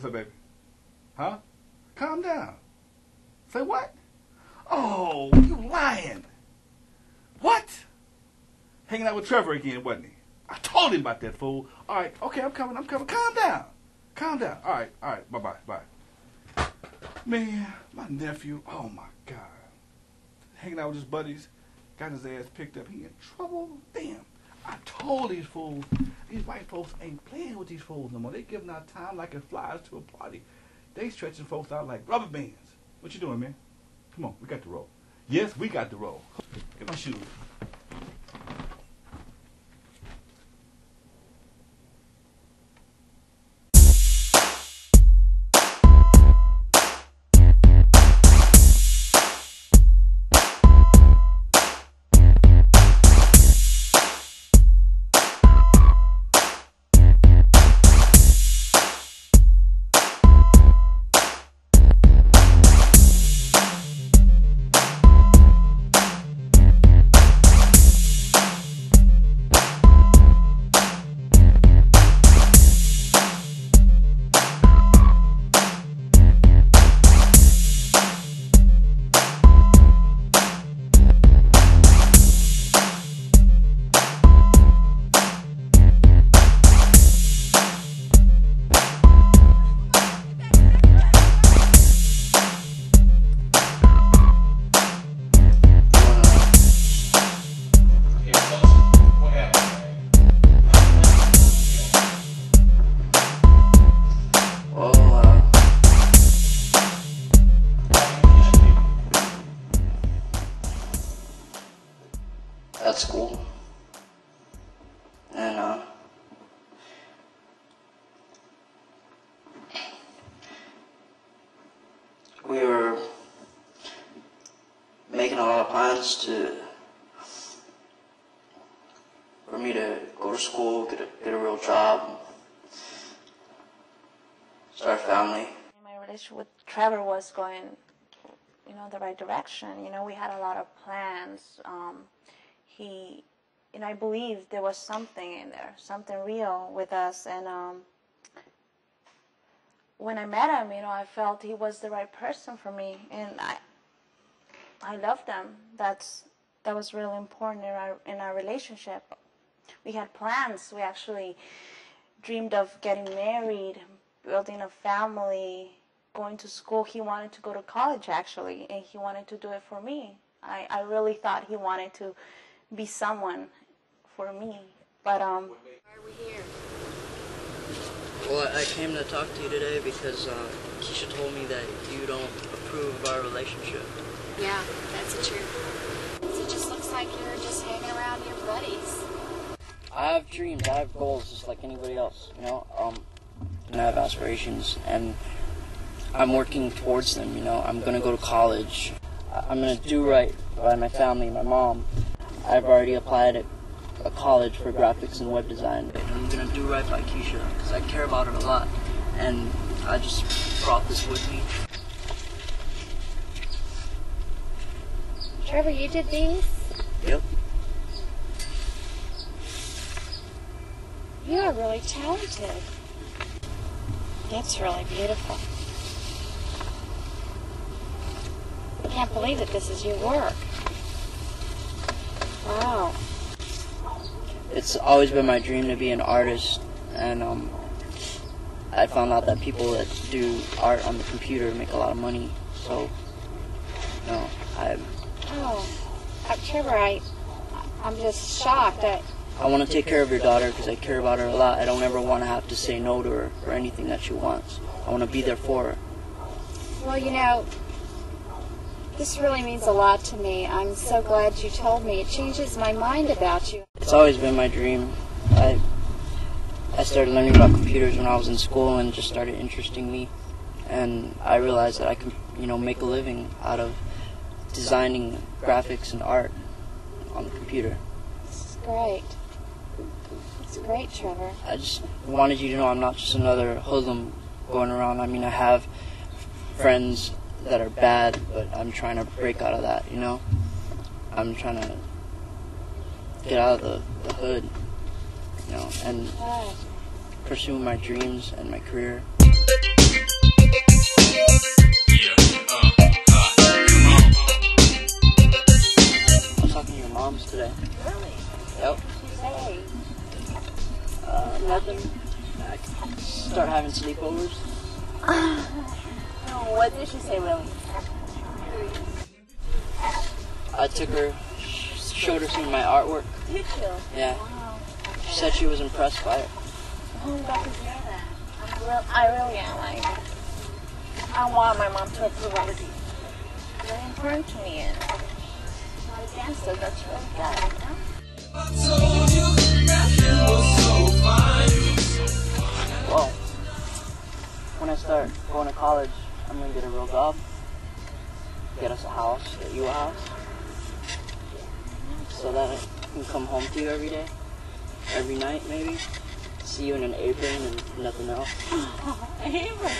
What's up, baby? Huh? Calm down. Say what? Oh, you lying. What? Hanging out with Trevor again, wasn't he? I told him about that fool. All right, okay, I'm coming. Calm down. Calm down. All right, bye-bye, bye. Man, my nephew, oh my God. Hanging out with his buddies, got his ass picked up. He in trouble? Damn. I told these fools, these white folks ain't playing with these fools no more. They giving out time like it flies to a party. They stretching folks out like rubber bands. What you doing, man? Come on, we got the roll. Yes, we got the roll. Get my shoes. At school, and we were making a lot of plans for me to go to school, get a real job, start a family. My relationship with Trevor was going, the right direction. We had a lot of plans. I believe there was something in there, something real with us. And when I met him, I felt he was the right person for me, and I loved him. That was really important in our relationship. We had plans. We actually dreamed of getting married, building a family, going to school. He wanted to go to college, actually, and he wanted to do it for me. I really thought he wanted to be someone for me, but Why are we here? Well, I came to talk to you today because Keisha told me that you don't approve of our relationship. Yeah, that's the truth. It just looks like you're just hanging around your buddies. I have dreams, I have goals just like anybody else, and I have aspirations, and I'm working towards them, I'm going to go to college. I'm going to do right by my family, my mom. I've already applied at a college for graphics and web design. I'm going to do right by Keisha because I care about her a lot, and I just brought this with me. Trevor, you did these? Yep. You are really talented. That's really beautiful. I can't believe that this is your work. Wow. It's always been my dream to be an artist, and I found out that people that do art on the computer make a lot of money, so, Trevor, I'm just shocked. I want to take care of your daughter because I care about her a lot. I don't ever want to have to say no to her for anything that she wants. I want to be there for her. Well, this really means a lot to me. I'm so glad you told me. It changes my mind about you. It's always been my dream. I started learning about computers when I was in school, and it just started interesting me. And I realized that I could, make a living out of designing graphics and art on the computer. It's great. It's great, Trevor. I just wanted you to know I'm not just another hoodlum going around. I mean, I have friends that are bad, but I'm trying to break out of that, I'm trying to get out of the hood, and pursue my dreams and my career. sleepovers. What did she say, really? I took her, showed her some of my artwork. Did you? Yeah. Wow. She said she was impressed by it. I'm glad to hear that. I really am. I want my mom to approve everything. It's very important to me, and not against it. That's really good. You know? Well, when I start going to college, I'm going to get a real job. Get us a house, get you a house. So that I can come home to you every day, every night maybe. See you in an apron and nothing else. Apron?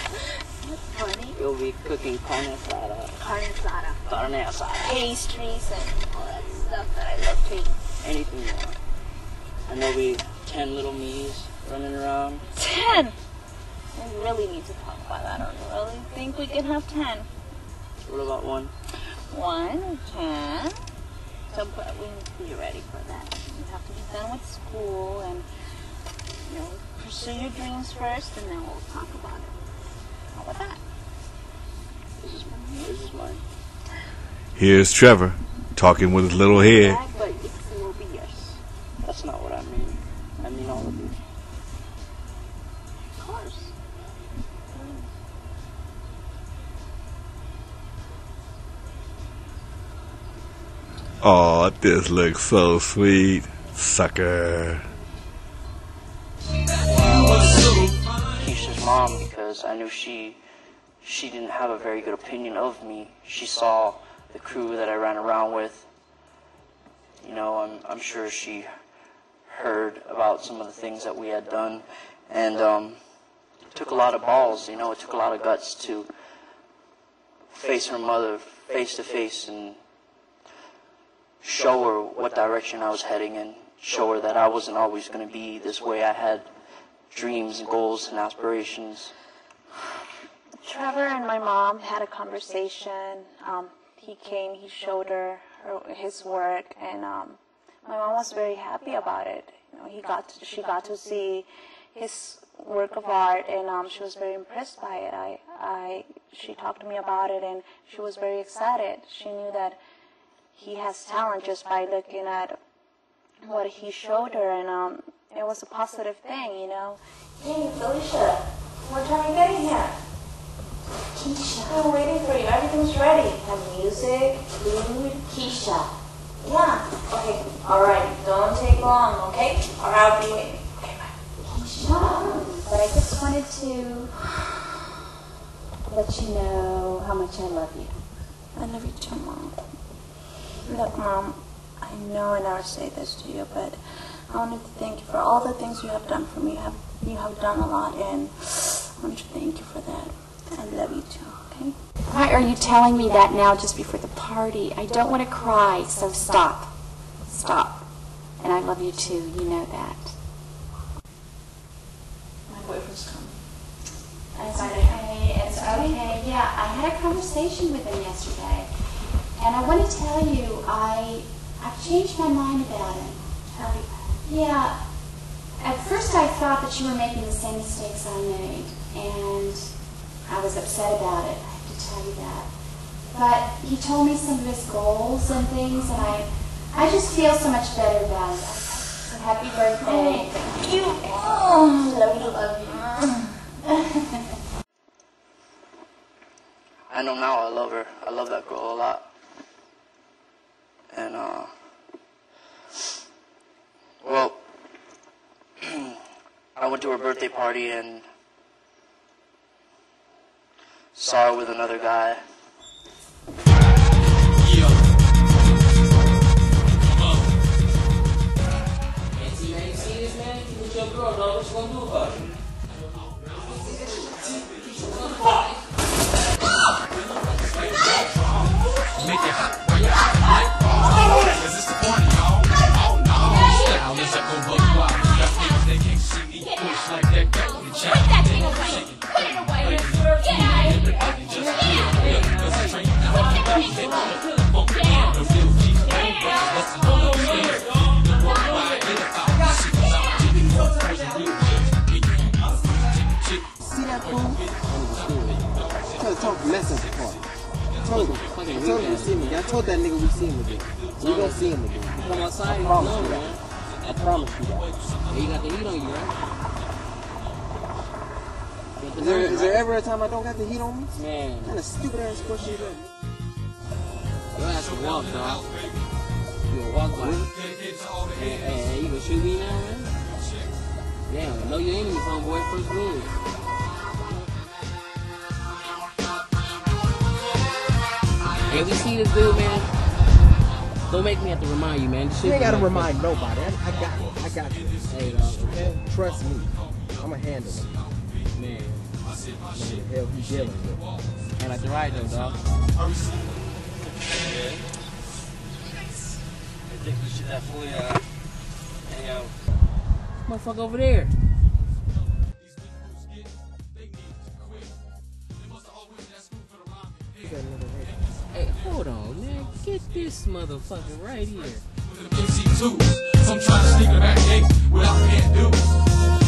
That's funny. You'll be cooking carne asada. Carne asada. Carne asada. Pastries and all that stuff that I love to eat. Anything you want. And there'll be 10 little me's running around. 10? We really need to talk about that. I don't really think we can have 10. What about 1? 1, 10. So, but we need to be ready for that. We have to be done with school and, you know, pursue your dreams first, and then we'll talk about it. How about that? This is mine. Here's Trevor talking with his little head. But it will be yours. That's not what I mean. I mean all of you. Of course. Oh, this looks so sweet. Sucker. Keisha's mom, because I knew she didn't have a very good opinion of me. She saw the crew that I ran around with. You know, I'm sure she heard about some of the things that we had done, and it took a lot of balls. You know, it took a lot of guts to face her mother face to face and show her what direction I was heading and show her that I wasn't always going to be this way. I had dreams and goals and aspirations. Trevor and my mom had a conversation. He came, he showed her his work, and my mom was very happy about it. You know, she got to see his work of art, and she was very impressed by it. She talked to me about it, and she was very excited. She knew that he has talent just by looking at what he showed her, and it was a positive thing, you know. Hey, Felicia, what time are you getting here? Keisha. I'm waiting for you. Everything's ready. Have music, food. Keisha. Yeah. Okay. All right. Don't take long, okay? Or I'll be waiting. Okay, bye. Keisha, but I just wanted to let you know how much I love you. I love you too, Mom. Look, Mom, I know I never say this to you, but I wanted to thank you for all the things you have done for me. You have done a lot, and I want to thank you for that. I love you too, okay? Why are you telling me that now just before the party? I don't want to cry, so stop. Stop. And I love you too, you know that. My boyfriend's coming. It's okay, it's okay. Yeah, I had a conversation with him yesterday. And I want to tell you, I've changed my mind about it. Yeah. At first I thought that you were making the same mistakes I made, and I was upset about it, I have to tell you that. But he told me some of his goals and things, and I just feel so much better about it. So happy birthday. Thank you. Oh, love you. I know now I love her. I love that girl a lot. And, well, I went to her birthday party and saw her with another guy. Tell to talk mess at the party. I told him we see him again. I told that nigga we see him again. We gonna see him again. Come outside. I promise you that. I promise you that. Yeah, you got the heat on you, right? Is there ever a time I don't got the heat on me? Man. What kind of stupid ass question is that? You'll have to walk, dog. You gonna walk by. Hey, you gonna shoot me now, man? Damn, know your enemies, homeboy. First move. Hey, we see this dude, man. Don't make me have to remind you, man. This shit You ain't gotta remind nobody. I got you. I got you. Hey, dog. Okay? Trust me. I'ma handle it. Man. What the hell he dealing with? Ain't like the ride, though, dog. I think we should definitely, hang out. Motherfucker over there. Hey, hold on, man. Get this motherfucker right here. Some trying to sneak in the back gate without can't do.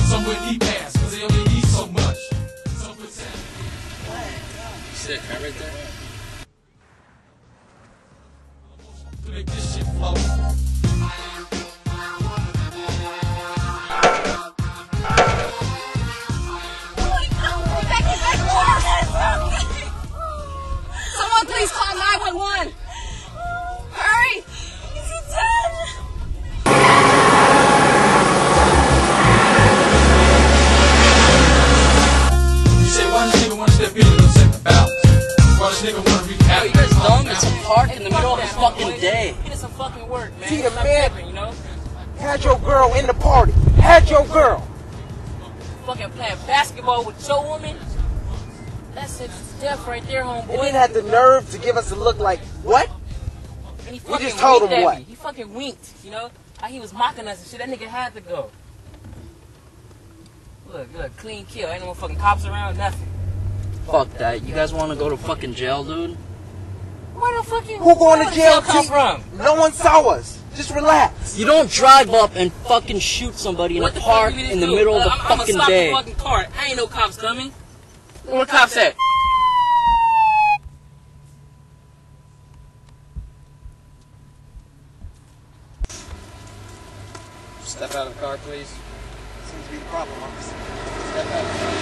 Some would eat pass because they only eat so much. Some would say, Sick, right there. to make this shit flow. Someone please call 911. Hurry! He's dead. You say, why this nigga wanna step in and upset the balance? Why this nigga wanna wreak Yo, you guys havoc? dumb? It's a park in the middle of the fucking day. Get some fucking work, man. See the Stop man? capping, you know? Had your girl in the party. Had your girl. Fucking playing basketball with your woman. That's it. Death right there, homeboy. He didn't have the nerve to give us a look like, what? And he We fucking just told winked him at what? me. He fucking winked, you know? How he was mocking us and shit. That nigga had to go. Look, clean kill. Ain't no fucking cops around, nothing. Fuck that. You guys want to go to fucking jail, dude? Where the fucking... Who going to jail? come from? No one saw us. Just relax. You don't drive up and fucking shoot somebody in a What the park fuck you in the do? middle of the I'm fucking gonna stop day. the fucking car. I ain't no cops coming. Where the cops at? Step out of the car, please. Seems to be the problem, officer. Step out of the car.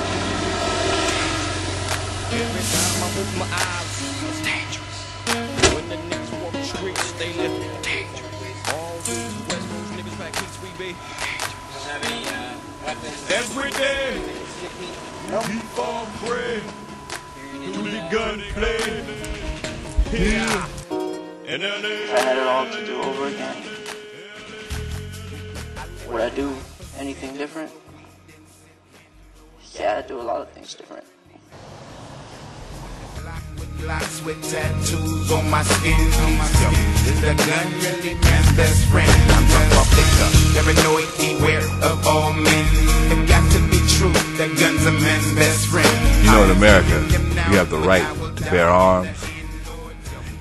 Every time I open my eyes, it's dangerous. When the niggas walk the streets, they live dangerous. All these West Coast niggas back east, we be Have any weapons? Every day, keep on praying to the gunplay. Yeah. And then If I had it all to do over again, would I do anything different? Yeah, I'd do a lot of things different. Lots with tattoos on my skin. Is the gun really man's best friend? I'm drunk off liquor, paranoid, beware of all men. It got to be true, that gun's a man's best friend. You know, in America, you have the right to bear arms.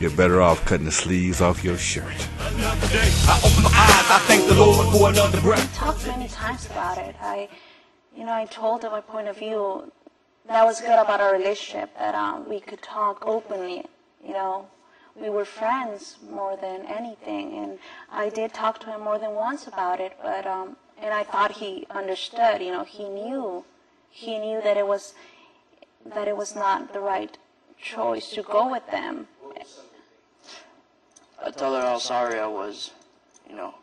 You're better off cutting the sleeves off your shirt. another day, I open my eyes, I thank the Lord for another breath. We talked many times about it. I told him my point of view. That was good about our relationship, that we could talk openly, you know. We were friends more than anything, and I did talk to him more than once about it, but, and I thought he understood, you know, he knew that it was not the right choice to go with them. I tell her how sorry I was, you know,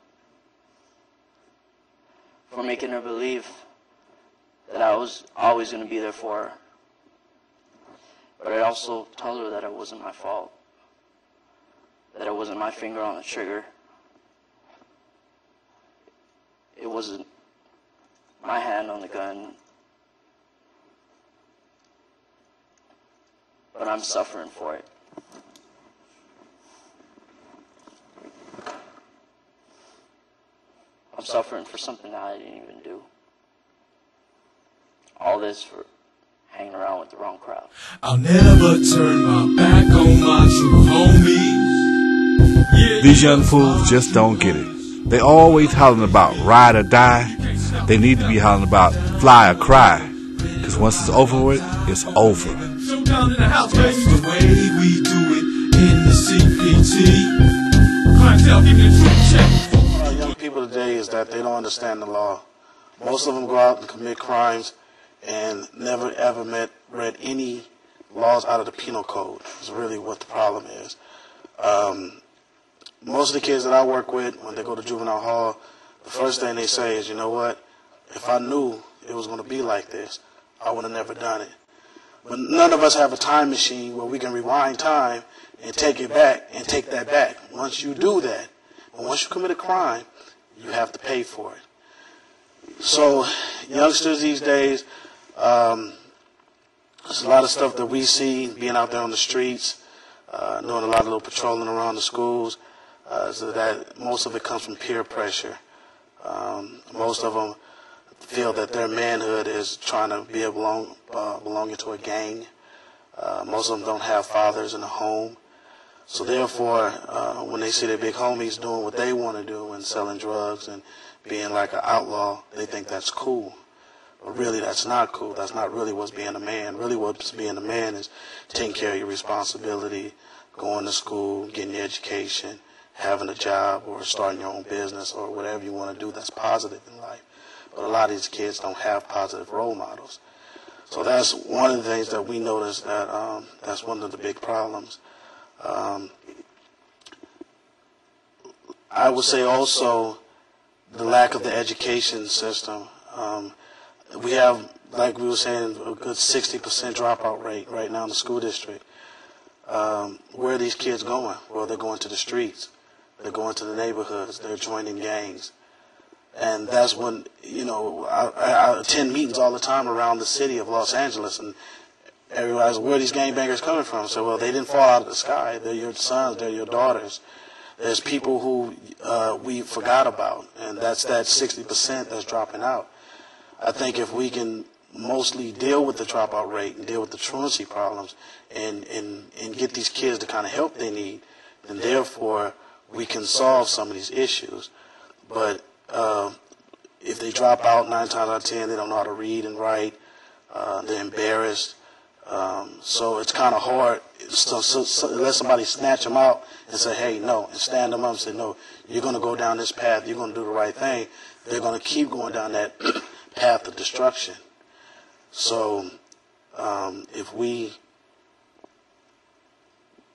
for making her believe that I was always going to be there for her. But I also tell her that it wasn't my fault, that it wasn't my finger on the trigger. It wasn't my hand on the gun. But I'm suffering for it. I'm suffering for something that I didn't even do. All this for hanging around with the wrong crowd. I'll never turn my back on my true homie. Yeah. These young fools just don't get it. They always hollering about ride or die. They need to be hollering about fly or cry. Because once it's over with, it's over. Showdown in the house, baby. The way we do it in the CPT. Cli-N-Tel, give me a truth check. Young people today is that they don't understand the law. Most of them go out and commit crimes and never ever read any laws out of the penal code. Is really what the problem is. Most of the kids that I work with, when they go to juvenile hall, the first thing they say is, you know what, if I knew it was going to be like this, I would have never done it. But none of us have a time machine where we can rewind time and take it back and take that back. Once you do that, and once you commit a crime, you have to pay for it. So youngsters these days, there's a lot of stuff that we see being out there on the streets, doing a lot of little patrolling around the schools, so that most of it comes from peer pressure. Most of them feel that their manhood is trying to be belonging to a gang. Most of them don't have fathers in the home. So therefore, when they see their big homies doing what they want to do and selling drugs and being like an outlaw, they think that's cool. But really, that's not cool. That's not really what's being a man. Really, what's being a man is taking care of your responsibility, going to school, getting your education, having a job, or starting your own business, or whatever you want to do that's positive in life. But a lot of these kids don't have positive role models. So that's one of the things that we notice that that's one of the big problems. I would say also the lack of the education system. We have, like we were saying, a good 60% dropout rate right now in the school district. Where are these kids going? Well, they're going to the streets. They're going to the neighborhoods. They're joining gangs. And that's when, you know, I attend meetings all the time around the city of Los Angeles, and everybody's, where are these gangbangers coming from? So, well, they didn't fall out of the sky. They're your sons. They're your daughters. There's people who we forgot about, and that's that 60% that's dropping out. I think if we can mostly deal with the dropout rate and deal with the truancy problems and get these kids the kind of help they need, then therefore we can solve some of these issues. But if they drop out 9 times out of 10, they don't know how to read and write. They're embarrassed. So it's kind of hard. So let somebody snatch them out and say, hey, no, and stand them up and say, no, you're going to go down this path. You're going to do the right thing. They're going to keep going down that path of destruction. So if we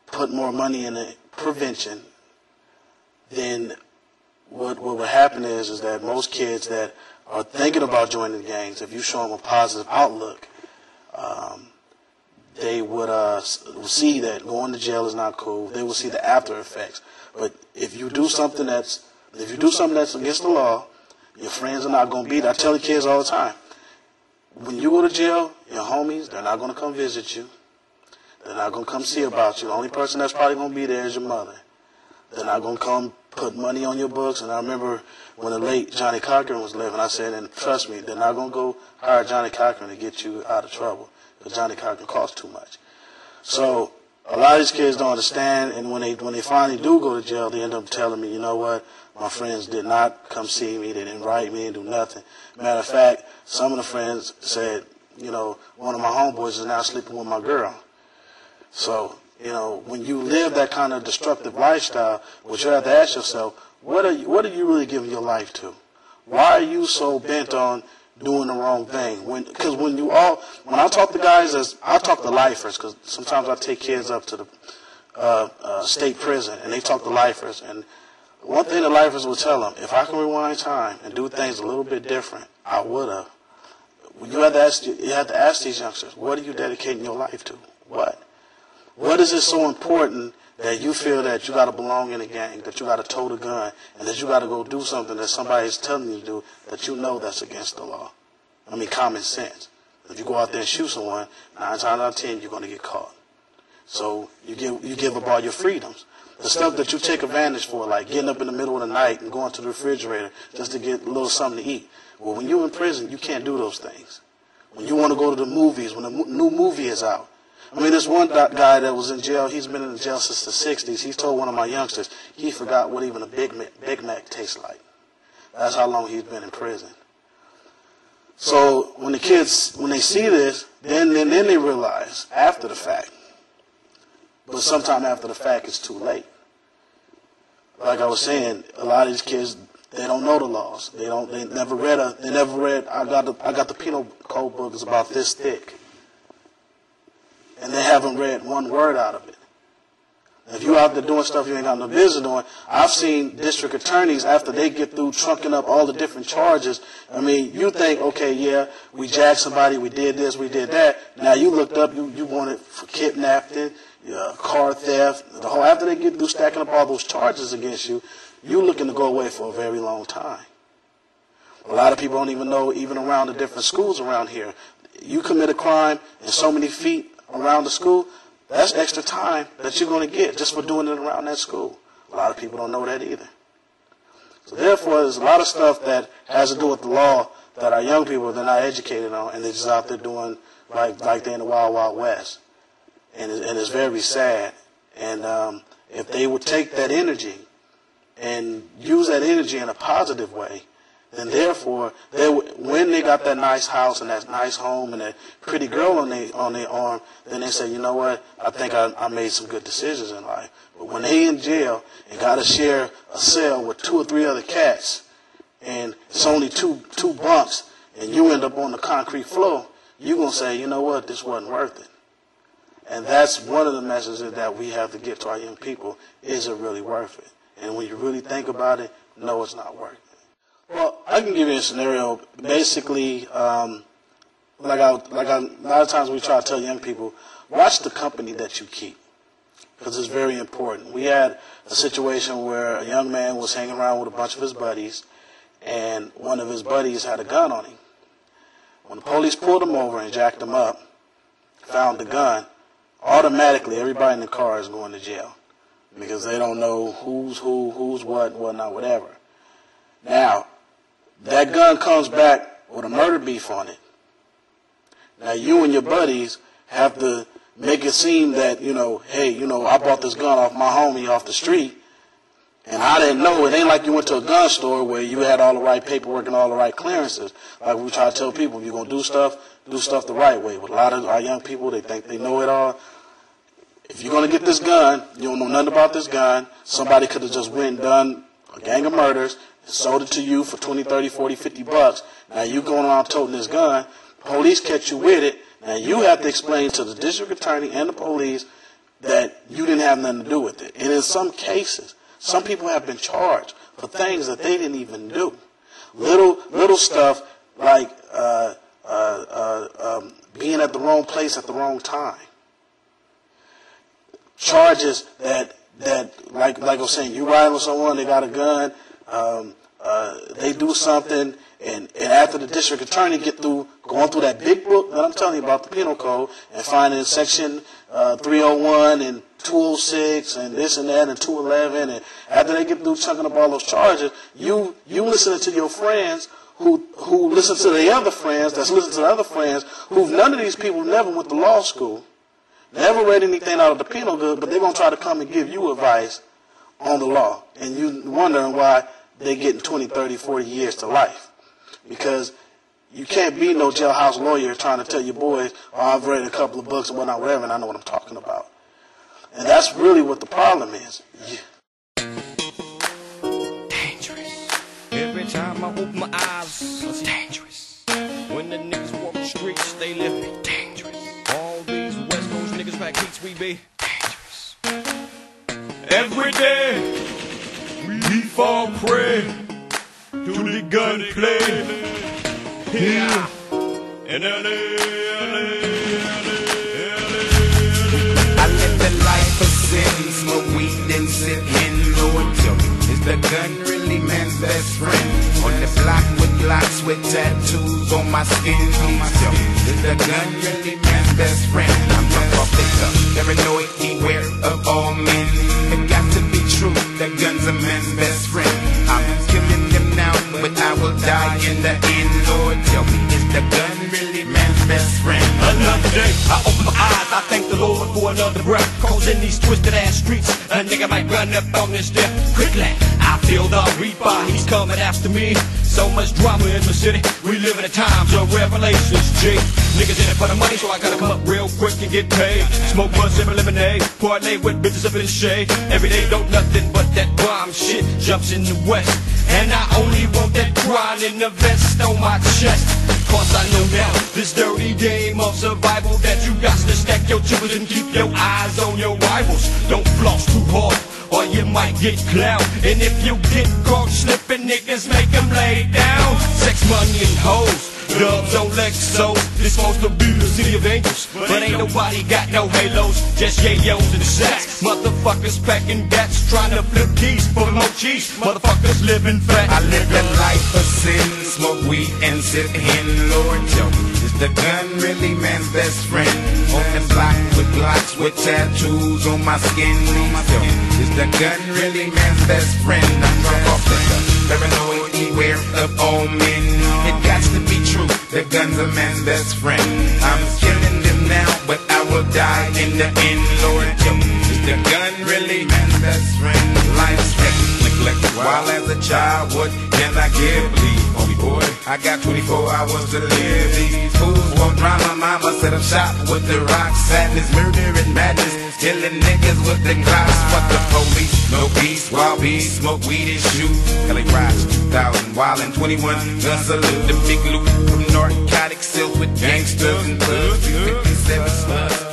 put more money in the prevention, then what will happen is that most kids that are thinking about joining gangs, if you show them a positive outlook, they would see that going to jail is not cool. They will see the after effects. But if you do something that's against the law, your friends are not going to be there. I tell the kids all the time, when you go to jail, your homies, they're not going to come visit you. They're not going to come see about you. The only person that's probably going to be there is your mother. They're not going to come put money on your books. And I remember when the late Johnny Cochran was living, I said, and trust me, they're not going to go hire Johnny Cochran to get you out of trouble, because Johnny Cochran costs too much. So a lot of these kids don't understand, and when they finally do go to jail, they end up telling me, you know what, my friends did not come see me, they didn't write me, and do nothing. Matter of fact, some of the friends said, you know, one of my homeboys is now sleeping with my girl. So, you know, when you live that kind of destructive lifestyle, what you have to ask yourself, what are you really giving your life to? Why are you so bent on doing the wrong thing? Because when I talk to guys, I talk to lifers, because sometimes I take kids up to the state prison, and they talk to lifers, and one thing the lifers will tell them, if I can rewind time and do things a little bit different, I would have. You have to ask these youngsters, what are you dedicating your life to? What is it so important that you feel that you got to belong in a gang, that you got to tote a gun, and that you got to go do something that somebody is telling you to do that you know that's against the law? I mean, common sense. If you go out there and shoot someone, 9 times out of 10, you're going to get caught. So you give up all your freedoms. The stuff that you take advantage for, like getting up in the middle of the night and going to the refrigerator just to get a little something to eat. Well, when you're in prison, you can't do those things. When you want to go to the movies, when a new movie is out. I mean, this one guy that was in jail, he's been in jail since the 60s. He's told one of my youngsters he forgot what even a Big Mac tastes like. That's how long he's been in prison. So when the kids, when they see this, then they realize after the fact. But sometime after the fact, it's too late. Like I was saying, a lot of these kids, they don't know the laws. They never read. I got the penal code book. It's about this thick, and they haven't read one word out of it. If you out there doing stuff you ain't got no business doing, I've seen district attorneys after they get through trunking up all the different charges. I mean, you think, okay, yeah, we jacked somebody, we did this, we did that. Now you looked up, you wanted for kidnapping, car theft. The whole after they get through stacking up all those charges against you, you looking to go away for a very long time. A lot of people don't even know, even around the different schools around here, you commit a crime and so many feet around the school. That's extra time that you're going to get just for doing it around that school. A lot of people don't know that either. So therefore, there's a lot of stuff that has to do with the law that our young people, they're not educated on, and they're just out there doing like they're in the Wild Wild West. And it's very sad. And if they would take that energy and use that energy in a positive way, then therefore, when they got that nice house and that nice home and that pretty girl on their arm, then they say, you know what, I think I made some good decisions in life. But when they in jail and got to share a cell with 2 or 3 other cats, and it's only two bunks, and you end up on the concrete floor, you're going to say, you know what, this wasn't worth it. And that's one of the messages that we have to get to our young people. Is it really worth it? And when you really think about it, no, it's not worth it. Well, I can give you a scenario. Basically, a lot of times we try to tell young people, watch the company that you keep, because it's very important. We had a situation where a young man was hanging around with a bunch of his buddies, and one of his buddies had a gun on him. When the police pulled him over and jacked him up, found the gun, automatically everybody in the car is going to jail, because they don't know who's who, who's what, whatnot, whatever. Now, that gun comes back with a murder beef on it. Now, you and your buddies have to make it seem that, hey, I bought this gun off my homie off the street, and I didn't know. It ain't like you went to a gun store where you had all the right paperwork and all the right clearances. Like we try to tell people, if you're going to do stuff the right way. With a lot of our young people, they think they know it all. If you're going to get this gun, you don't know nothing about this gun. Somebody could have just went and done a gang of murders, sold it to you for 20, 30, 40, 50 bucks. Now you going around toting this gun. Police catch you with it. Now you have to explain to the district attorney and the police that you didn't have nothing to do with it. And in some cases, some people have been charged for things that they didn't even do. Little stuff like being at the wrong place at the wrong time. Charges that like I was saying, you riding with someone, they got a gun, they do something, and after the district attorney get through going through that big book that I'm telling you about, the penal code, and finding section 301 and 206 and this and that and 211, and after they get through chunking up all those charges, you listening to your friends who listen to the other friends that's listening to the other friends who none of these people never went to law school, never read anything out of the penal code, but they're going to try to come and give you advice on the law. And you wondering why they're getting 20, 30, 40 years to life. Because you can't be no jailhouse lawyer trying to tell your boys, oh, I've read a couple of books and whatnot, whatever, and I know what I'm talking about. And that's really what the problem is. Dangerous. Every time I open my eyes, it's dangerous. When the niggas walk the streets, they live dangerous. All these West Coast niggas pack heats, we be dangerous. Every day we fall prey to the gunplay. Yeah, in LA. I live the life of sin, smoke weed and sip in. Lord, tell me, is the gun really man's best friend? On the block with blocks with tattoos on my skin. Please tell me, is the gun really man's best friend? I'm drunk off liquor, paranoid, beware of all men. It got to be true, that gun's a man's best friend. I'm killing them now, but I will die in the end. Lord, tell me, is the gun really man's best friend? Another day, I open my eyes, I think the Lord for another breath. Cause in these twisted ass streets, a nigga might run up on this death quickly. I feel the reaper, he's coming after me. So much drama in the city, we live in the times of revelations, G. Niggas in it for the money, so I gotta come up real quick and get paid. Smoke bud, sip lemonade, parlay with bitches up in the shade. Every day don't nothing but that bomb shit jumps in the west. And I only want that grind in the vest on my chest. Cause I know now, this dirty game of survival, that you got to stack your chippers and keep your eyes on your rivals. Don't floss too hard, or you might get clowned. And if you get caught slipping, niggas make them lay down. Sex, money, and hoes, dubs on Lexos. This supposed to be the city of angels, but ain't nobody got no halos, just yayos in the sacks. Motherfuckers packing gats, trying to flip keys for more cheese. Motherfuckers living fat. I live that life of sin, smoke weed and sit in. Lord, tell me, is the gun really man's best friend? On the block with Glocks with tattoos on my skin. Tell me, is the gun really man's best friend? I'm drunk off liquor, paranoid, beware of all men. It got to be true, the gun's a man's best friend. I'm killing them now, but I will die in the end. Lord, tell me, is the gun really man's best friend? Life's neglected while as a child, what can I give? Please, homie boy, I got 24 hours to live. These fools won't drama, mama set up shop with the rock. Sadness, murder, and madness, killing niggas with the glocks. Fuck the police, no peace, wild beast, smoke weed and shoot. LA Rocks 2000, wild and 21, gun salute. The big loot from narcotics, silk with gangsters and thugs. 57 slugs.